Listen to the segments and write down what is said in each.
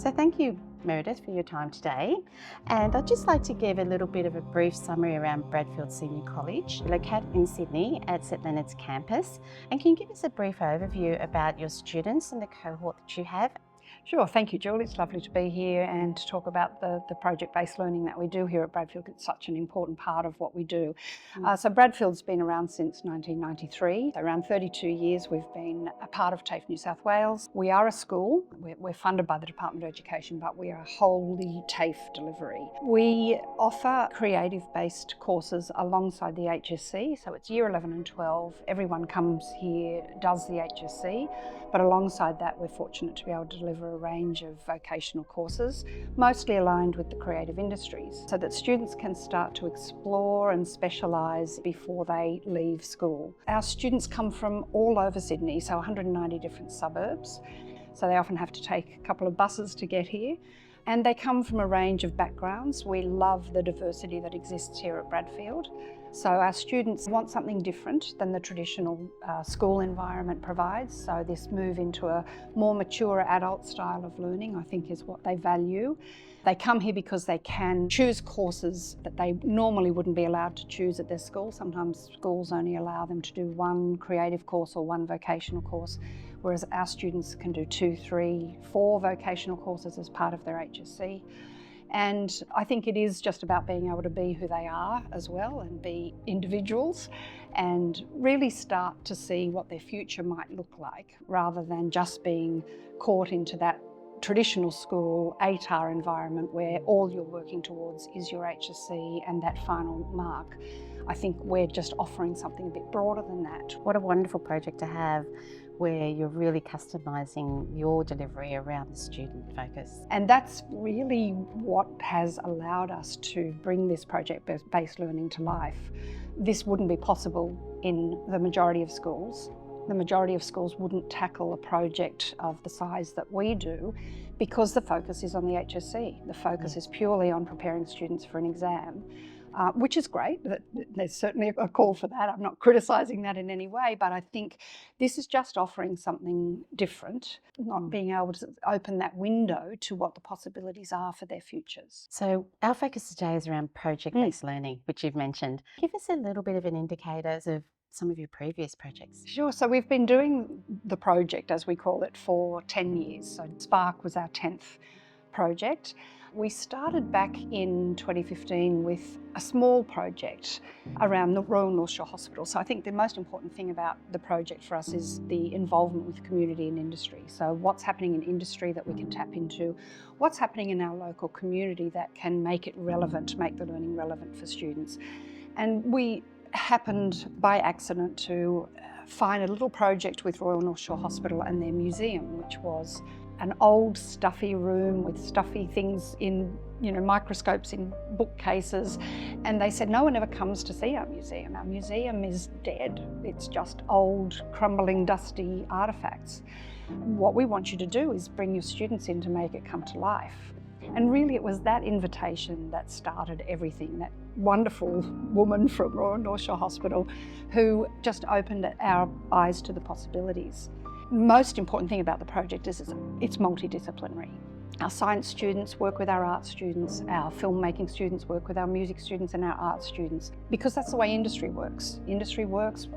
So thank you, Meredith, for your time today. And I'd just like to give a little bit of a brief summary around Bradfield Senior College, located in Sydney at McLennan's campus. And can you give us a brief overview about your students and the cohort that you have? Sure, thank you, Julie. It's lovely to be here and to talk about the project-based learning that we do here at Bradfield. It's such an important part of what we do. So Bradfield's been around since 1993. Around 32 years we've been a part of TAFE New South Wales. We are a school. We're funded by the Department of Education, but we are a wholly TAFE delivery. We offer creative-based courses alongside the HSC, so it's year 11 and 12. Everyone comes here, does the HSC, but alongside that we're fortunate to be able to deliver a range of vocational courses, mostly aligned with the creative industries, so that students can start to explore and specialise before they leave school. Our students come from all over Sydney, so 190 different suburbs, so they often have to take a couple of buses to get here. And they come from a range of backgrounds. We love the diversity that exists here at Bradfield. So our students want something different than the traditional school environment provides. So this move into a more mature adult style of learning, I think, is what they value. They come here because they can choose courses that they normally wouldn't be allowed to choose at their school. Sometimes schools only allow them to do one creative course or one vocational course, whereas our students can do 2, 3, 4 vocational courses as part of their HSC. And I think it is just about being able to be who they are as well and be individuals and really start to see what their future might look like, rather than just being caught into that traditional school 8-hour environment where all you're working towards is your HSC and that final mark. I think we're just offering something a bit broader than that. What a wonderful project to have, where you're really customising your delivery around the student focus. And that's really what has allowed us to bring this project-based learning to life. This wouldn't be possible in the majority of schools. The majority of schools wouldn't tackle a project of the size that we do because the focus is on the HSC. The focus is purely on preparing students for an exam. Which is great. There's certainly a call for that. I'm not criticising that in any way, but I think this is just offering something different, not being able to open that window to what the possibilities are for their futures. So our focus today is around project-based learning, which you've mentioned. Give us a little bit of an indicator of some of your previous projects. Sure, so we've been doing the project, as we call it, for 10 years. So Spark was our 10th project. We started back in 2015 with a small project around the Royal North Shore Hospital. So I think the most important thing about the project for us is the involvement with community and industry. So what's happening in industry that we can tap into, what's happening in our local community that can make it relevant, make the learning relevant for students. And we happened by accident to find a little project with Royal North Shore Hospital and their museum, which was an old stuffy room with stuffy things in, microscopes in bookcases. And they said, no one ever comes to see our museum. Our museum is dead. It's just old, crumbling, dusty artefacts. What we want you to do is bring your students in to make it come to life. And really it was that invitation that started everything, that wonderful woman from Royal North Shore Hospital who just opened our eyes to the possibilities. Most important thing about the project is it's multidisciplinary. Our science students work with our art students, our filmmaking students work with our music students and our art students, because that's the way industry works. Industry works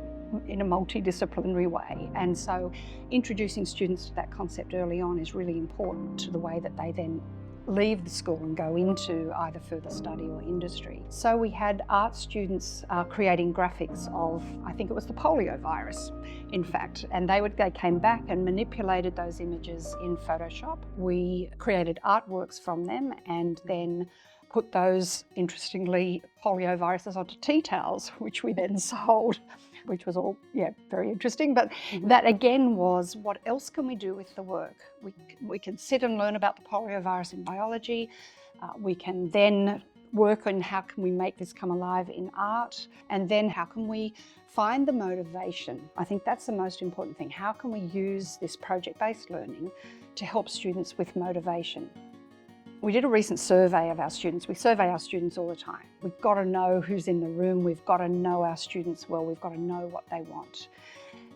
in a multidisciplinary way, and so introducing students to that concept early on is really important to the way that they then leave the school and go into either further study or industry. So we had art students creating graphics of, I think it was the polio virus, in fact, and they came back and manipulated those images in Photoshop. We created artworks from them and then put those, interestingly, polio viruses onto tea towels, which we then sold, which was all, very interesting. But that again was, what else can we do with the work? We can sit and learn about the polio virus in biology. We can then work on how can we make this come alive in art, and then how can we find the motivation. I think that's the most important thing. How can we use this project-based learning to help students with motivation? We did a recent survey of our students. We survey our students all the time. We've got to know who's in the room. We've got to know our students well. We've got to know what they want.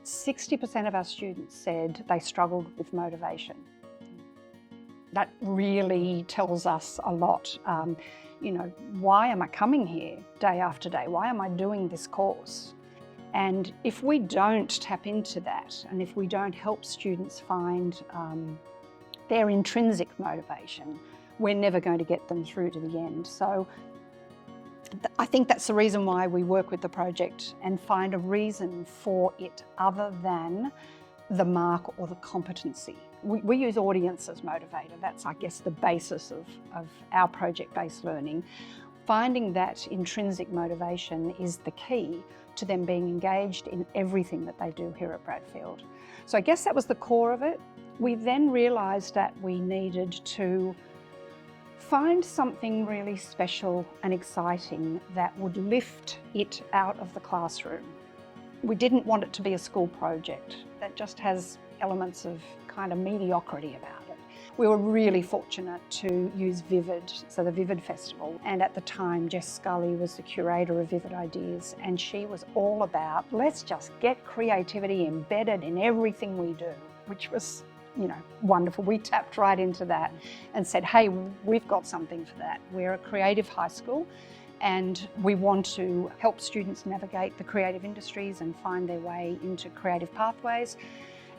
60% of our students said they struggled with motivation. That really tells us a lot. Why am I coming here day after day? Why am I doing this course? And if we don't tap into that, and if we don't help students find their intrinsic motivation, we're never going to get them through to the end. So I think that's the reason why we work with the project and find a reason for it other than the mark or the competency. We use audience as motivator. That's, I guess, the basis of our project-based learning. Finding that intrinsic motivation is the key to them being engaged in everything that they do here at Bradfield. So I guess that was the core of it. We then realised that we needed to find something really special and exciting that would lift it out of the classroom. We didn't want it to be a school project that just has elements of kind of mediocrity about it. We were really fortunate to use Vivid, so the Vivid Festival, and at the time Jess Scully was the curator of Vivid Ideas, and she was all about, let's just get creativity embedded in everything we do, which was, wonderful. We tapped right into that and said, hey, we've got something for that. We're a creative high school, and we want to help students navigate the creative industries and find their way into creative pathways.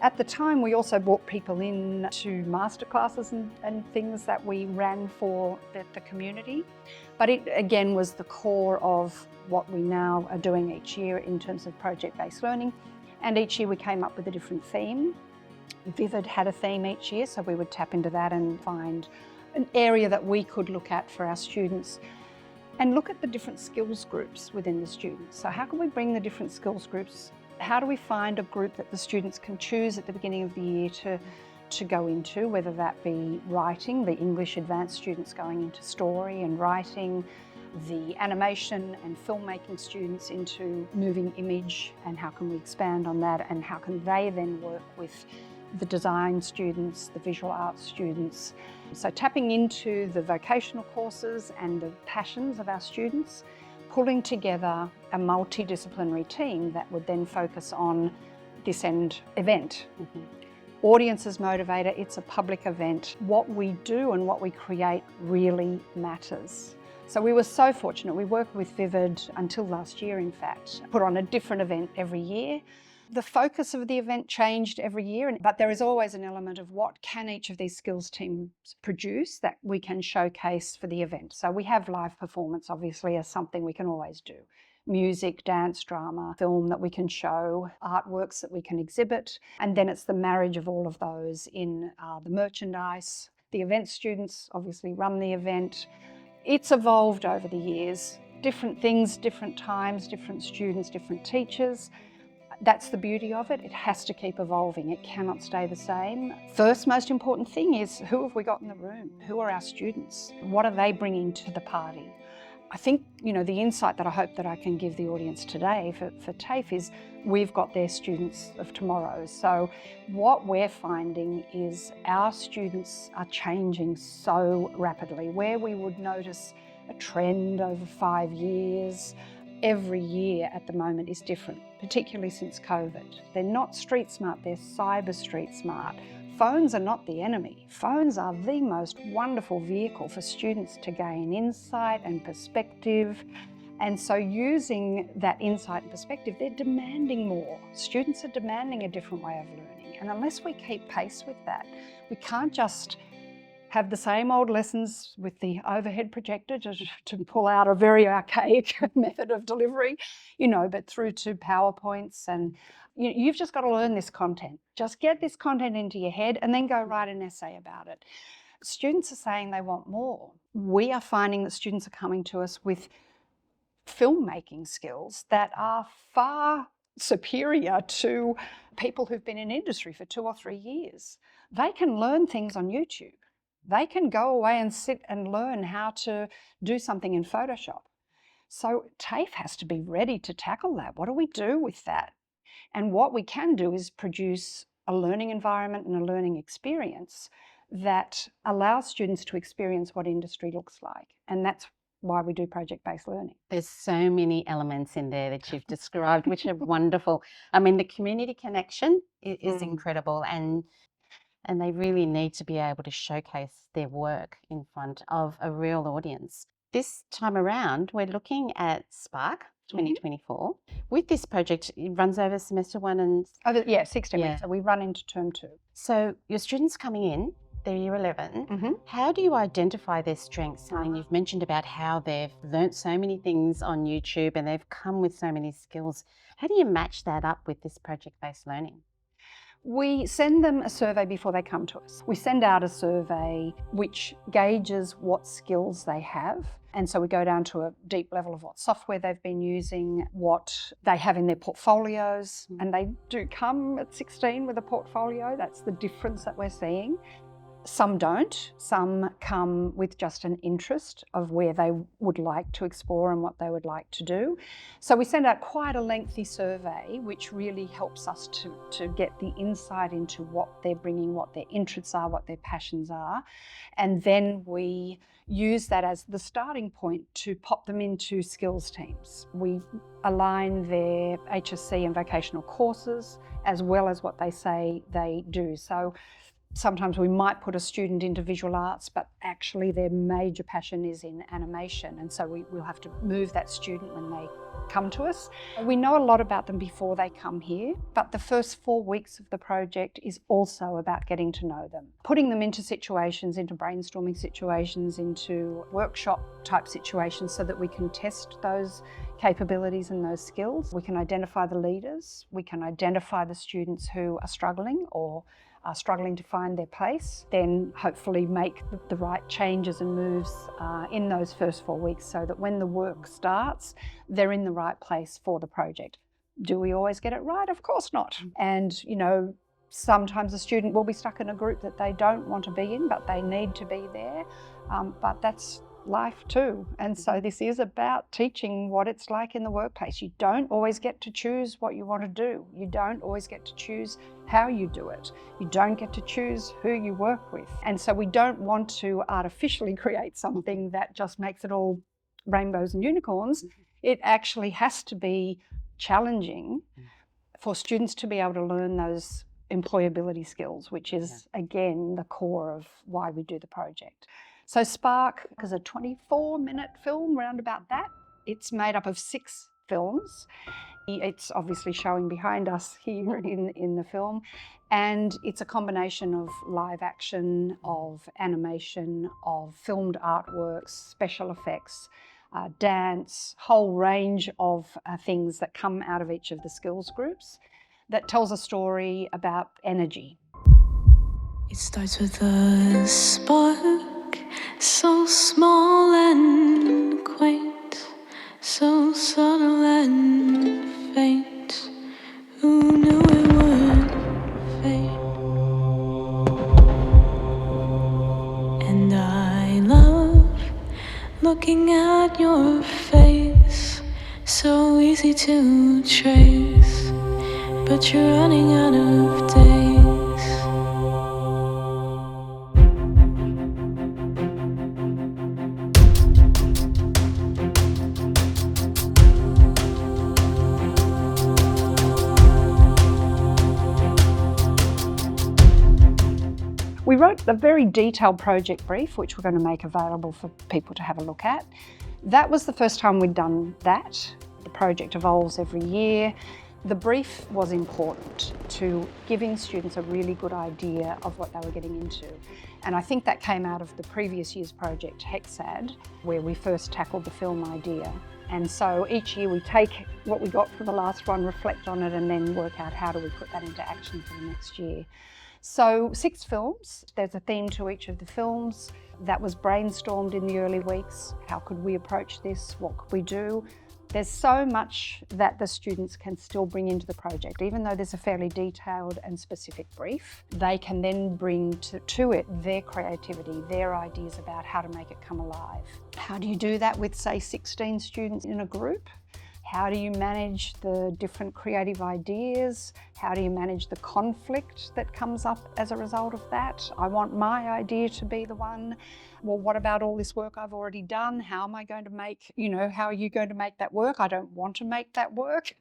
At the time, we also brought people in to masterclasses and things that we ran for the community. But it, again, was the core of what we now are doing each year in terms of project-based learning. And each year we came up with a different theme. Vivid had a theme each year, so we would tap into that and find an area that we could look at for our students and look at the different skills groups within the students. So how can we bring the different skills groups? How do we find a group that the students can choose at the beginning of the year to go into, whether that be writing, the English advanced students going into story and writing, the animation and filmmaking students into moving image, and how can we expand on that, and how can they then work with the design students, the visual arts students. So tapping into the vocational courses and the passions of our students, pulling together a multidisciplinary team that would then focus on this end event. Audiences motivator, it's a public event. What we do and what we create really matters. So we were so fortunate. We worked with Vivid until last year, in fact, put on a different event every year. The focus of the event changed every year, but there is always an element of what can each of these skills teams produce that we can showcase for the event. So we have live performance, obviously, as something we can always do. Music, dance, drama, film that we can show, artworks that we can exhibit, and then it's the marriage of all of those in the merchandise. The event students obviously run the event. It's evolved over the years, different things, different times, different students, different teachers. That's the beauty of it. It has to keep evolving. It cannot stay the same. First most important thing is, who have we got in the room? Who are our students? What are they bringing to the party? I think, the insight that I hope that I can give the audience today for TAFE is we've got their students of tomorrow. So what we're finding is our students are changing so rapidly. Where we would notice a trend over 5 years, every year at the moment is different, particularly since COVID. They're not street smart, they're cyber street smart. Phones are not the enemy. Phones are the most wonderful vehicle for students to gain insight and perspective. And so using that insight and perspective, they're demanding more. Students are demanding a different way of learning. And unless we keep pace with that, we can't just have the same old lessons with the overhead projector to pull out a very archaic method of delivery, but through to PowerPoints, and you've just got to learn this content. Just get this content into your head and then go write an essay about it. Students are saying they want more. We are finding that students are coming to us with filmmaking skills that are far superior to people who've been in industry for 2 or 3 years. They can learn things on YouTube. They can go away and sit and learn how to do something in Photoshop. So TAFE has to be ready to tackle that. What do we do with that? And what we can do is produce a learning environment and a learning experience that allows students to experience what industry looks like. And that's why we do project-based learning. There's so many elements in there that you've described, which are wonderful. I mean, the community connection is incredible. And and they really need to be able to showcase their work in front of a real audience. This time around, we're looking at Spark 2024. With this project, it runs over semester 1 and... 16 weeks. So we run into term 2. So your students coming in, they're year 11. How do you identify their strengths? I mean, you've mentioned about how they've learnt so many things on YouTube and they've come with so many skills. How do you match that up with this project-based learning? We send them a survey before they come to us. We send out a survey which gauges what skills they have. And so we go down to a deep level of what software they've been using, what they have in their portfolios. And they do come at 16 with a portfolio. That's the difference that we're seeing. Some don't. Some come with just an interest of where they would like to explore and what they would like to do. So we send out quite a lengthy survey, which really helps us to get the insight into what they're bringing, what their interests are, what their passions are. And then we use that as the starting point to pop them into skills teams. We align their HSC and vocational courses as well as what they say they do. So sometimes we might put a student into visual arts, but actually their major passion is in animation. And so we'll have to move that student when they come to us. We know a lot about them before they come here, but the first 4 weeks of the project is also about getting to know them. Putting them into situations, into brainstorming situations, into workshop type situations so that we can test those capabilities and those skills. We can identify the leaders, we can identify the students who are struggling or are struggling to find their place, then hopefully make the right changes and moves in those first 4 weeks so that when the work starts, they're in the right place for the project. Do we always get it right? Of course not. And, you know, sometimes a student will be stuck in a group that they don't want to be in, but they need to be there. But that's life too. And so this is about teaching what it's like in the workplace. You don't always get to choose what you want to do. You don't always get to choose how you do it. You don't get to choose who you work with. And so we don't want to artificially create something that just makes it all rainbows and unicorns. It actually has to be challenging for students to be able to learn those employability skills, which is, again, the core of why we do the project. So Spark is a 24-minute film, round about that. It's made up of 6 films. It's obviously showing behind us here in the film. And it's a combination of live action, of animation, of filmed artworks, special effects, dance, whole range of things that come out of each of the skills groups that tells a story about energy. It starts with a spark. So small and quaint, so subtle and faint. Who knew it would fade? And I love looking at your face, so easy to trace, but you're running out of days. We wrote a very detailed project brief, which we're going to make available for people to have a look at. That was the first time we'd done that. The project evolves every year. The brief was important to giving students a really good idea of what they were getting into. And I think that came out of the previous year's project, Hexad, where we first tackled the film idea. And so each year we take what we got from the last one, reflect on it, and then work out how do we put that into action for the next year. So 6 films, there's a theme to each of the films. That was brainstormed in the early weeks. How could we approach this? What could we do? There's so much that the students can still bring into the project. Even though there's a fairly detailed and specific brief, they can then bring to it their creativity, their ideas about how to make it come alive. How do you do that with, say, 16 students in a group? How do you manage the different creative ideas? How do you manage the conflict that comes up as a result of that? I want my idea to be the one. Well, what about all this work I've already done? How am I going to make, how are you going to make that work? I don't want to make that work.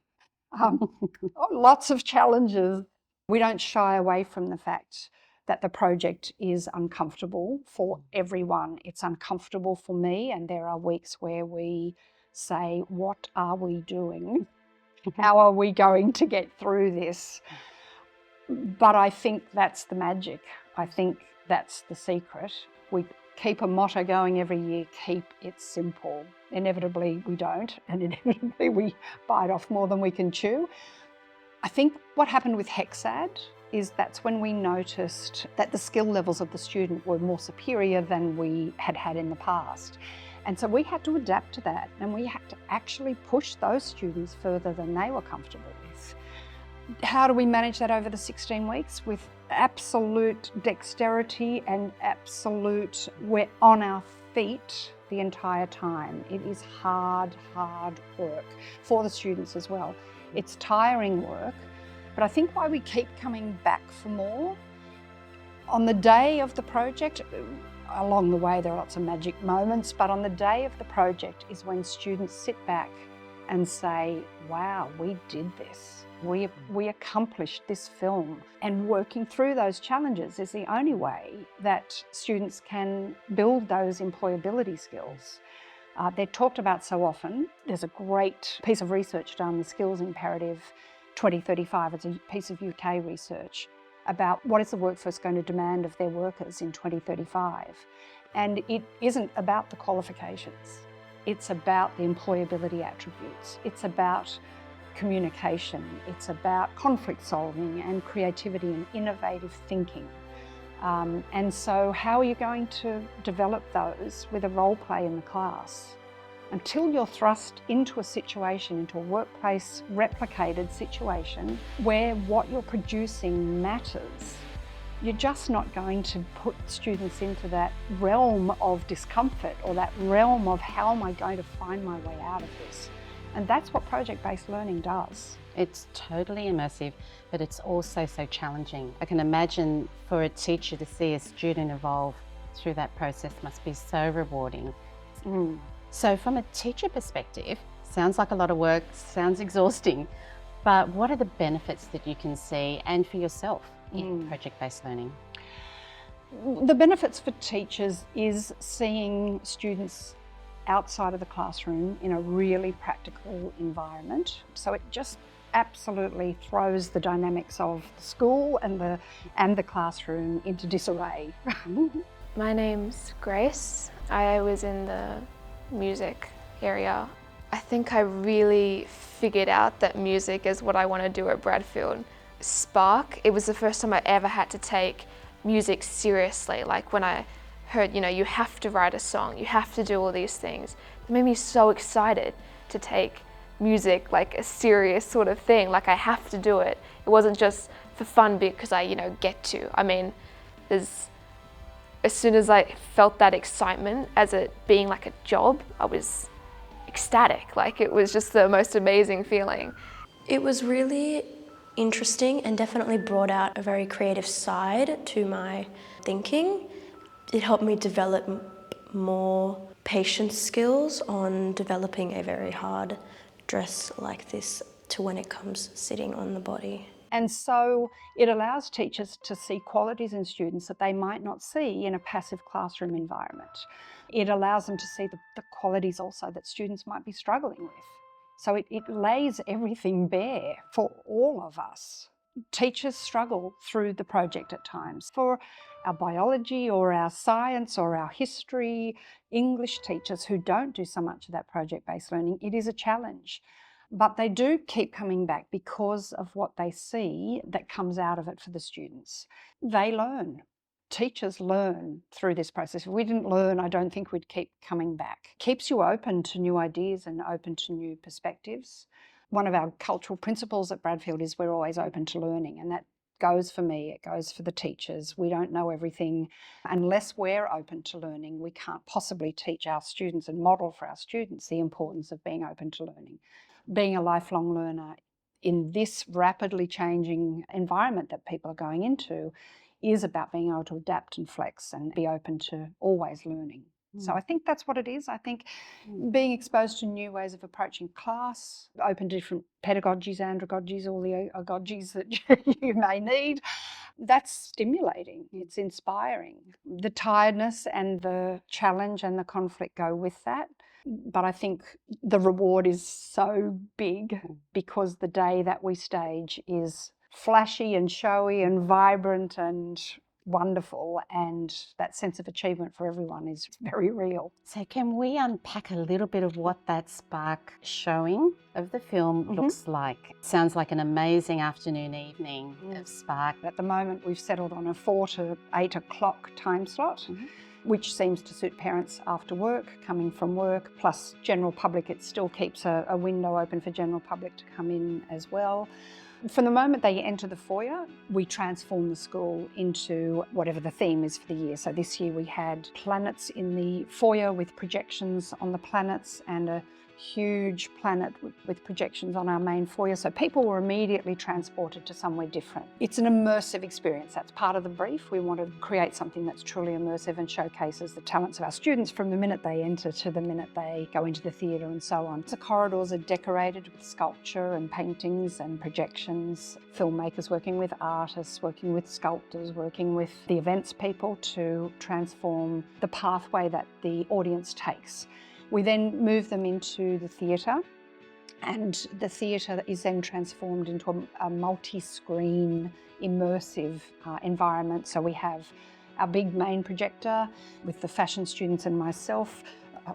Lots of challenges. We don't shy away from the fact that the project is uncomfortable for everyone. It's uncomfortable for me, and there are weeks where we say, what are we doing? How are we going to get through this? But I think that's the magic. I think that's the secret. We keep a motto going every year, keep it simple. Inevitably we don't, and inevitably we bite off more than we can chew. I think what happened with Hexad is that's when we noticed that the skill levels of the student were more superior than we had had in the past. And so we had to adapt to that, and we had to actually push those students further than they were comfortable with. How do we manage that over the 16 weeks? With absolute dexterity and absolute, we're on our feet the entire time. It is hard work for the students as well. It's tiring work, but I think why we keep coming back for more, on the day of the project, along the way there are lots of magic moments, but on the day of the project is when students sit back and say, wow, we did this. We accomplished this film. And working through those challenges is the only way that students can build those employability skills. They're talked about so often. There's a great piece of research done, the Skills Imperative 2035. It's a piece of UK research about what is the workforce going to demand of their workers in 2035. And it isn't about the qualifications. It's about the employability attributes. It's about communication. It's about conflict solving and creativity and innovative thinking. And so how are you going to develop those with a role play in the class? Until you're thrust into a situation, into a workplace replicated situation where what you're producing matters, you're just not going to put students into that realm of discomfort or that realm of how am I going to find my way out of this? And that's what project-based learning does. It's totally immersive, but it's also so challenging. I can imagine for a teacher to see a student evolve through that process must be so rewarding. So from a teacher perspective, sounds like a lot of work, sounds exhausting, but what are the benefits that you can see and for yourself in project-based learning? The benefits for teachers is seeing students outside of the classroom in a really practical environment. So it just absolutely throws the dynamics of the school and the classroom into disarray. My name's Grace. I was in the music area. I think I really figured out that music is what I want to do at Bradfield. Spark, it was the first time I ever had to take music seriously. Like when I heard, you have to write a song, you have to do all these things. It made me so excited to take music like a serious sort of thing, like I have to do it. It wasn't just for fun because I, get to. I mean, as soon as I felt that excitement as it being like a job, I was ecstatic. Like it was just the most amazing feeling. It was really interesting and definitely brought out a very creative side to my thinking. It helped me develop more patience skills on developing a very hard dress like this to when it comes sitting on the body. And so it allows teachers to see qualities in students that they might not see in a passive classroom environment. It allows them to see the qualities also that students might be struggling with. So it lays everything bare for all of us. Teachers struggle through the project at times. For our biology or our science or our history, English teachers who don't do so much of that project-based learning, it is a challenge. But they do keep coming back because of what they see that comes out of it for the students. They learn. Teachers learn through this process. If we didn't learn, I don't think we'd keep coming back. Keeps you open to new ideas and open to new perspectives. One of our cultural principles at Bradfield is we're always open to learning, and that goes for me, it goes for the teachers. We don't know everything. Unless we're open to learning, we can't possibly teach our students and model for our students the importance of being open to learning. Being a lifelong learner in this rapidly changing environment that people are going into is about being able to adapt and flex and be open to always learning. So I think that's what it is. I think being exposed to new ways of approaching class, open to different pedagogies, andragogies, all the agogies that you may need, That's stimulating, it's inspiring. The tiredness and the challenge and the conflict go with that. But I think the reward is so big because the day that we stage is flashy and showy and vibrant and wonderful, and that sense of achievement for everyone is very real. So can we unpack a little bit of what that Spark showing of the film looks like? Sounds like an amazing afternoon, evening of Spark. At the moment we've settled on a 4 to 8 o'clock time slot, which seems to suit parents after work, coming from work, plus general public. It still keeps a window open for general public to come in as well. From the moment they enter the foyer, we transform the school into whatever the theme is for the year. So this year we had planets in the foyer with projections on the planets, and a huge planet with projections on our main foyer. So people were immediately transported to somewhere different. It's an immersive experience. That's part of the brief. We want to create something that's truly immersive and showcases the talents of our students from the minute they enter to the minute they go into the theatre and so on. The corridors are decorated with sculpture and paintings and projections. Filmmakers working with artists, working with sculptors, working with the events people to transform the pathway that the audience takes. We then move them into the theatre, and the theatre is then transformed into a multi-screen, immersive environment. So we have our big main projector with the fashion students and myself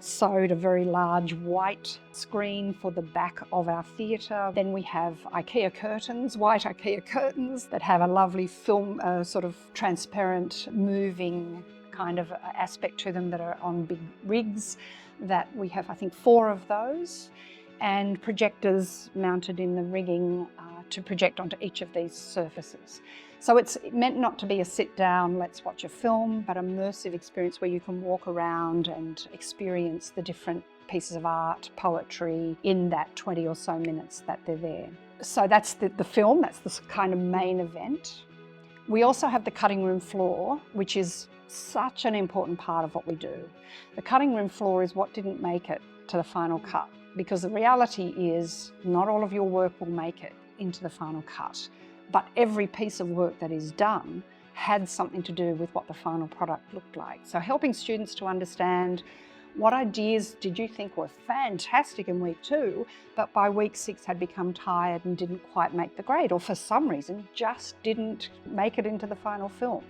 sewed a very large white screen for the back of our theatre. Then we have IKEA curtains, white IKEA curtains that have a lovely film, sort of transparent, moving kind of aspect to them that are on big rigs. That we have, I think, 4 of those, and projectors mounted in the rigging to project onto each of these surfaces. So it's meant not to be a sit down, let's watch a film, but immersive experience where you can walk around and experience the different pieces of art, poetry in that 20 or so minutes that they're there. So that's the film, that's the kind of main event. We also have the cutting room floor, which is such an important part of what we do. The cutting room floor is what didn't make it to the final cut, because the reality is not all of your work will make it into the final cut, but every piece of work that is done had something to do with what the final product looked like. So helping students to understand what ideas did you think were fantastic in week 2, but by week 6 had become tired and didn't quite make the grade, or for some reason just didn't make it into the final film.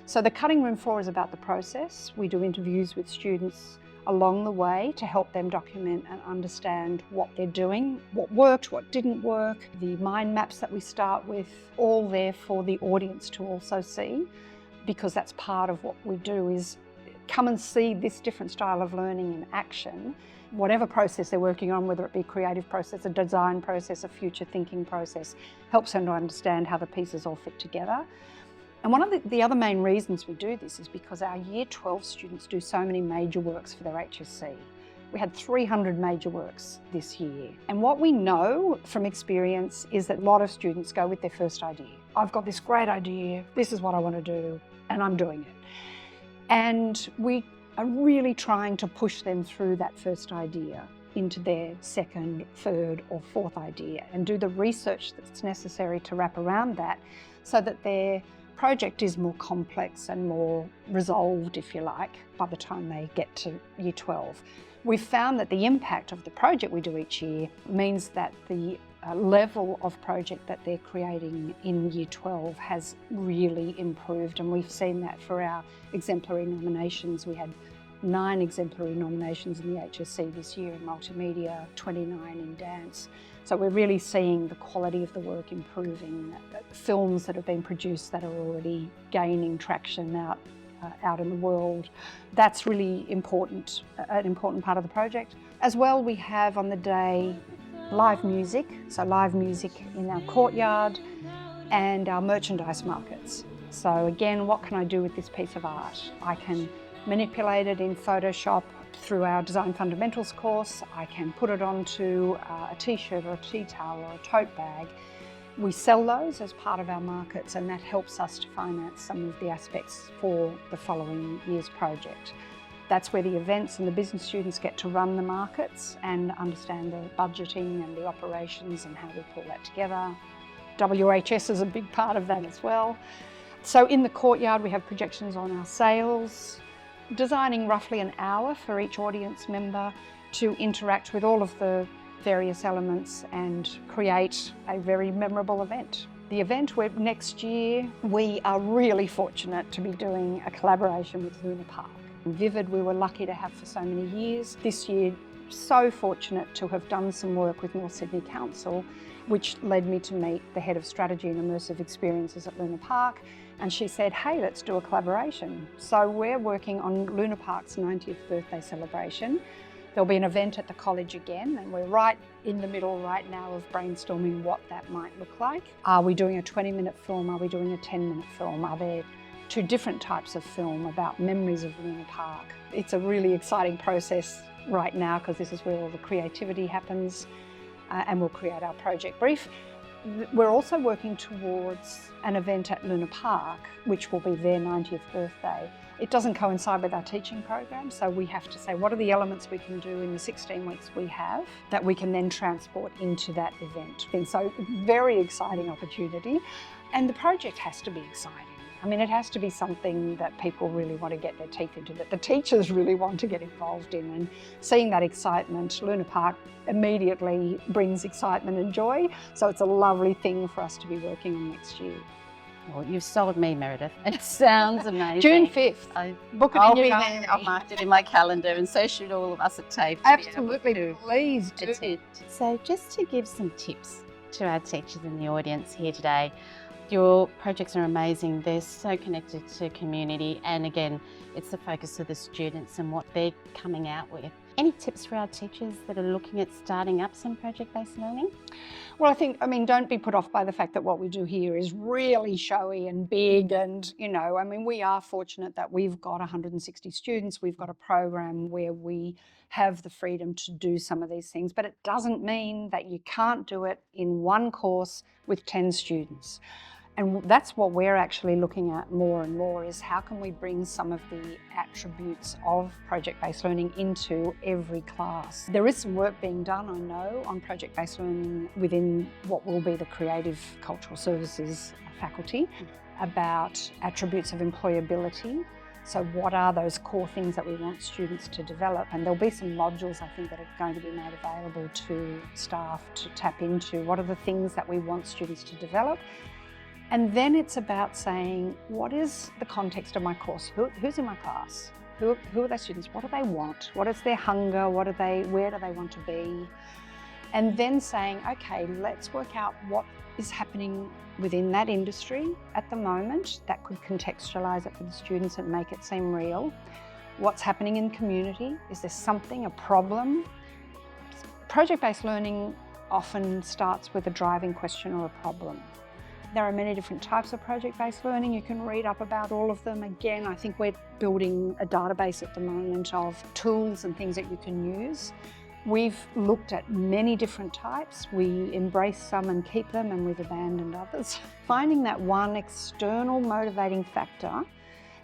So the cutting room floor is about the process. We do interviews with students along the way to help them document and understand what they're doing, what worked, what didn't work, the mind maps that we start with, all there for the audience to also see, because that's part of what we do is come and see this different style of learning in action. Whatever process they're working on, whether it be a creative process, a design process, a future thinking process, helps them to understand how the pieces all fit together. And one of the other main reasons we do this is because our Year 12 students do so many major works for their HSC. We had 300 major works this year. And what we know from experience is that a lot of students go with their first idea. I've got this great idea, this is what I want to do, and I'm doing it. And we are really trying to push them through that first idea into their second, third, or fourth idea, and do the research that's necessary to wrap around that so that their project is more complex and more resolved, if you like, by the time they get to Year 12. We've found that the impact of the project we do each year means that the level of project that they're creating in Year 12 has really improved, and we've seen that for our exemplary nominations. We had 9 exemplary nominations in the HSC this year in multimedia, 29 in dance. So we're really seeing the quality of the work improving, films that have been produced that are already gaining traction out in the world. That's really important, an important part of the project. As well, we have on the day live music, so live music in our courtyard and our merchandise markets. So again, what can I do with this piece of art? I can manipulate it in Photoshop through our Design Fundamentals course. I can put it onto a t-shirt or a tea towel or a tote bag. We sell those as part of our markets, and that helps us to finance some of the aspects for the following year's project. That's where the events and the business students get to run the markets and understand the budgeting and the operations and how we pull that together. WHS is a big part of that as well. So in the courtyard we have projections on our sails, designing roughly an hour for each audience member to interact with all of the various elements and create a very memorable event. The event next year, we are really fortunate to be doing a collaboration with Luna Park. Vivid we were lucky to have for so many years. This year, so fortunate to have done some work with North Sydney Council, which led me to meet the head of strategy and immersive experiences at Luna Park. And she said, hey, let's do a collaboration. So we're working on Luna Park's 90th birthday celebration. There'll be an event at the college again, and we're right in the middle right now of brainstorming what that might look like. Are we doing a 20-minute film? Are we doing a 10-minute film? Are there two different types of film about memories of Luna Park? It's a really exciting process right now because this is where all the creativity happens, and we'll create our project brief. We're also working towards an event at Luna Park, which will be their 90th birthday. It doesn't coincide with our teaching program, so we have to say what are the elements we can do in the 16 weeks we have that we can then transport into that event. And so very exciting opportunity, and the project has to be exciting. I mean, it has to be something that people really want to get their teeth into, that the teachers really want to get involved in, and seeing that excitement, Luna Park immediately brings excitement and joy. So it's a lovely thing for us to be working on next year. Well, you've sold me, Meredith. It sounds amazing. June 5th. Book it in your diary. I've marked it in my calendar, and so should all of us at TAFE. Absolutely, please do. Attend. So just to give some tips to our teachers in the audience here today, your projects are amazing. They're so connected to community, and again, it's the focus of the students and what they're coming out with. Any tips for our teachers that are looking at starting up some project-based learning? Well, I mean, don't be put off by the fact that what we do here is really showy and big, and, I mean, we are fortunate that we've got 160 students. We've got a program where we have the freedom to do some of these things, but it doesn't mean that you can't do it in one course with 10 students. And that's what we're actually looking at more and more, is how can we bring some of the attributes of project-based learning into every class. There is some work being done, I know, on project-based learning within what will be the Creative Cultural Services faculty about attributes of employability. So what are those core things that we want students to develop? And there'll be some modules, I think, that are going to be made available to staff to tap into. What are the things that we want students to develop? And then it's about saying, what is the context of my course? Who's in my class? Who are their students? What do they want? What is their hunger? Where do they want to be? And then saying, okay, let's work out what is happening within that industry at the moment that could contextualize it for the students and make it seem real. What's happening in the community? Is there something, a problem? Project-based learning often starts with a driving question or a problem. There are many different types of project-based learning. You can read up about all of them. Again, I think we're building a database at the moment of tools and things that you can use. We've looked at many different types. We embrace some and keep them, and we've abandoned others. Finding that one external motivating factor,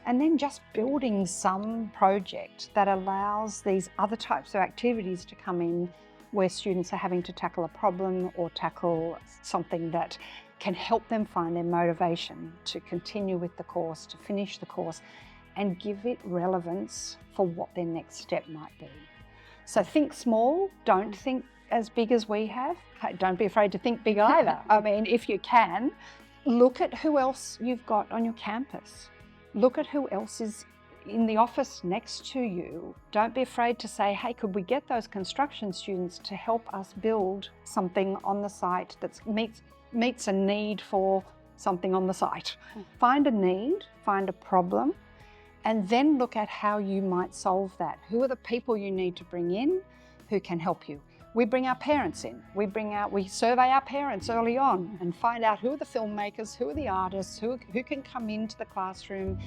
and then just building some project that allows these other types of activities to come in, where students are having to tackle a problem or tackle something that can help them find their motivation to continue with the course, to finish the course, and give it relevance for what their next step might be. So think small, don't think as big as we have. Don't be afraid to think big either. I mean, if you can, look at who else you've got on your campus. Look at who else is in the office next to you. Don't be afraid to say, hey, could we get those construction students to help us build something on the site that meets a need for something on the site. Find a need, find a problem, and then look at how you might solve that. Who are the people you need to bring in who can help you? We bring our parents in. We survey our parents early on and find out who are the filmmakers, who are the artists, who can come into the classroom,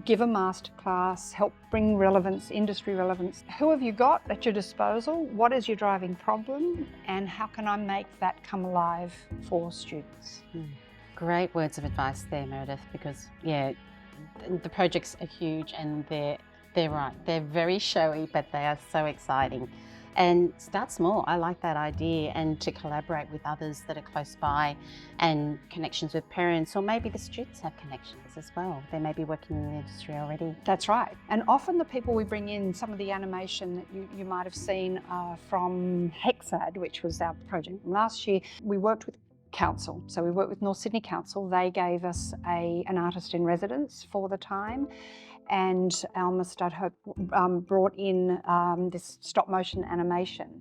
give a masterclass, help bring relevance, industry relevance. Who have you got at your disposal? What is your driving problem? And how can I make that come alive for students? Great words of advice there, Meredith, because the projects are huge, and they're right. They're very showy, but they are so exciting. And start small. I like that idea, and to collaborate with others that are close by, and connections with parents, or maybe the students have connections as well. They may be working in the industry already. That's right. And often the people we bring in, some of the animation that you might have seen from Hexad, which was our project from last year. We worked with Council. So we worked with North Sydney Council. They gave us an artist in residence for the time. And Alma Studhope brought in this stop motion animation.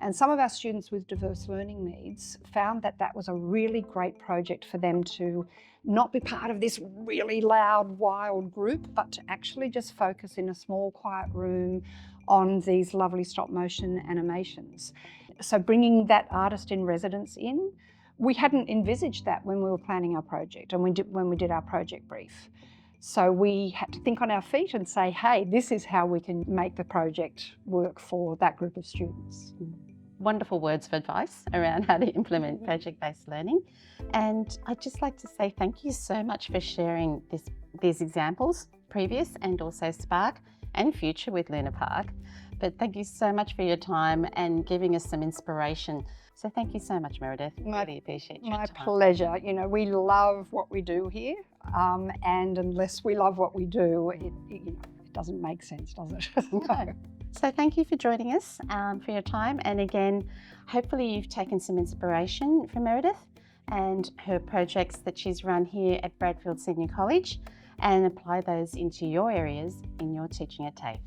And some of our students with diverse learning needs found that that was a really great project for them to not be part of this really loud, wild group, but to actually just focus in a small, quiet room on these lovely stop motion animations. So bringing that artist in residence in, we hadn't envisaged that when we were planning our project and when we did our project brief. So we had to think on our feet and say, hey, this is how we can make the project work for that group of students. Wonderful words of advice around how to implement project-based learning. And I'd just like to say thank you so much for sharing these examples, previous and also Spark and future with Luna Park. But thank you so much for your time and giving us some inspiration. So thank you so much, Meredith. Really appreciate your time. My pleasure. You know, we love what we do here, and unless we love what we do, it doesn't make sense, does it? No. So thank you for joining us, for your time. And again, hopefully you've taken some inspiration from Meredith and her projects that she's run here at Bradfield Senior College, and apply those into your areas in your teaching at TAFE.